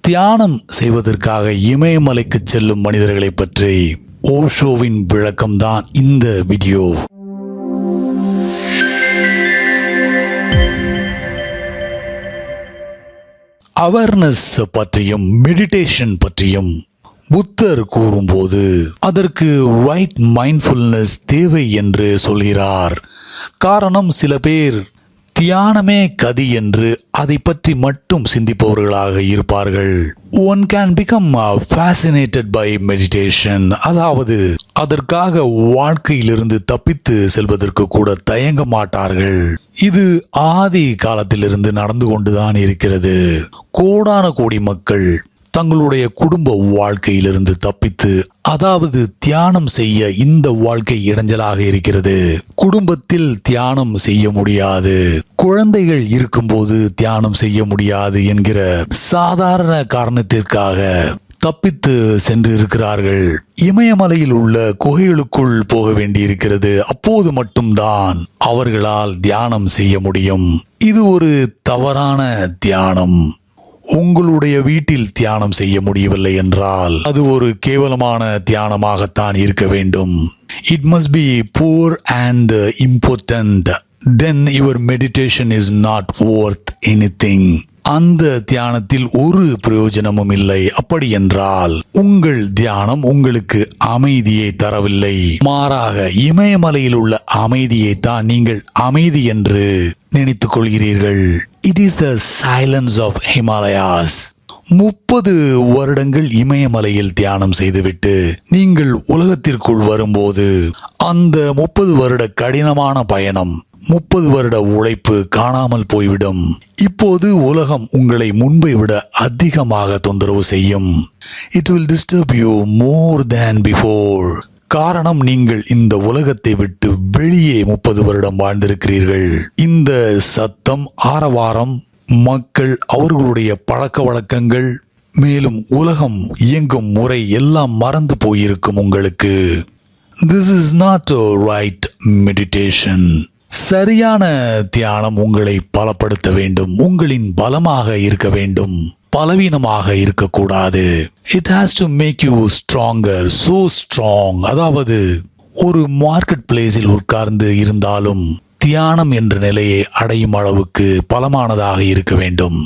தியானம் செய்வதற்காக இமயமலைக்கு செல்லும் மனிதர்களை பற்றி ஓஷோவின் விளக்கம்தான் இந்த வீடியோ. அவேர்னஸ் பற்றியும் மெடிடேஷன் பற்றியும் புத்தர் கூறும்போது அதற்கு ரைட் மைண்ட்ஃபுல்னஸ் தேவை என்று சொல்கிறார். காரணம், சில பேர் தியானமே கதி என்று அதை பற்றி மட்டும் சிந்திப்பவர்களாக இருப்பார்கள். One can become fascinated by meditation. அதாவது அதற்காக வாழ்க்கையிலிருந்து தப்பித்து செல்வதற்கு கூட தயங்க மாட்டார்கள். இது ஆதி காலத்திலிருந்து நடந்து கொண்டுதான் இருக்கிறது. கோடான கோடி மக்கள் தங்களுடைய குடும்ப வாழ்க்கையிலிருந்து தப்பித்து, அதாவது தியானம் செய்ய இந்த வாழ்க்கை இடைஞ்சலாக இருக்கிறது. குடும்பத்தில் தியானம் செய்ய முடியாது, குழந்தைகள் இருக்கும்போது தியானம் செய்ய முடியாது என்கிற சாதாரண காரணத்திற்காக தப்பித்து சென்று இருக்கிறார்கள். இமயமலையில் உள்ள குகைகளுக்குள் போக வேண்டியிருக்கிறது. அப்போது மட்டும்தான் அவர்களால் தியானம் செய்ய முடியும். இது ஒரு தவறான தியானம். உங்களுடைய வீட்டில் தியானம் செய்ய முடியவில்லை என்றால் அது ஒரு கேவலமான தியானமாகத்தான் இருக்க வேண்டும். It must be poor and important. Then your meditation is not worth anything. அந்த தியானத்தில் ஒரு பிரயோஜனமும் இல்லை. அப்படி என்றால் உங்கள் தியானம் உங்களுக்கு அமைதியை தரவில்லை. மாறாக இமயமலையில் உள்ள அமைதியை தான் நீங்கள் அமைதி என்று நினைத்துக் கொள்கிறீர்கள். It is the silence of Himalayas. 30 வருடங்கள் இமயமலையில் தியானம் செய்துவிட்டு நீங்கள் உலகத்திற்குள் வரும்போது அந்த 30 வருட கடினமான பயணம், 30 வருட உழைப்பு காணாமல் போய்விடும். இப்போது உலகம் உங்களை முன்பை விட அதிகமாக தொந்தரவு செய்யும். It will disturb you more than before. காரணம், நீங்கள் இந்த உலகத்தை விட்டு வெளியே 30 வருடம் வாழ்ந்திருக்கிறீர்கள். இந்த சத்தம், ஆரவாரம், மக்கள், அவர்களுடைய பழக்க வழக்கங்கள், மேலும் உலகம் இயங்கும் முறை எல்லாம் மறந்து போயிருக்கும் உங்களுக்கு. This is not a right meditation. சரியான தியானம் உங்களை பலப்படுத்த வேண்டும், உங்களின் பலமாக இருக்க வேண்டும், பலவீனமாக இருக்கக்கூடாது. It has to make you stronger, so strong. அதாவது ஒரு மார்க்கெட் பிளேஸில் உட்கார்ந்து இருந்தாலும் தியானம் என்ற நிலையை அடையும் அளவுக்கு பலமானதாக இருக்க வேண்டும்.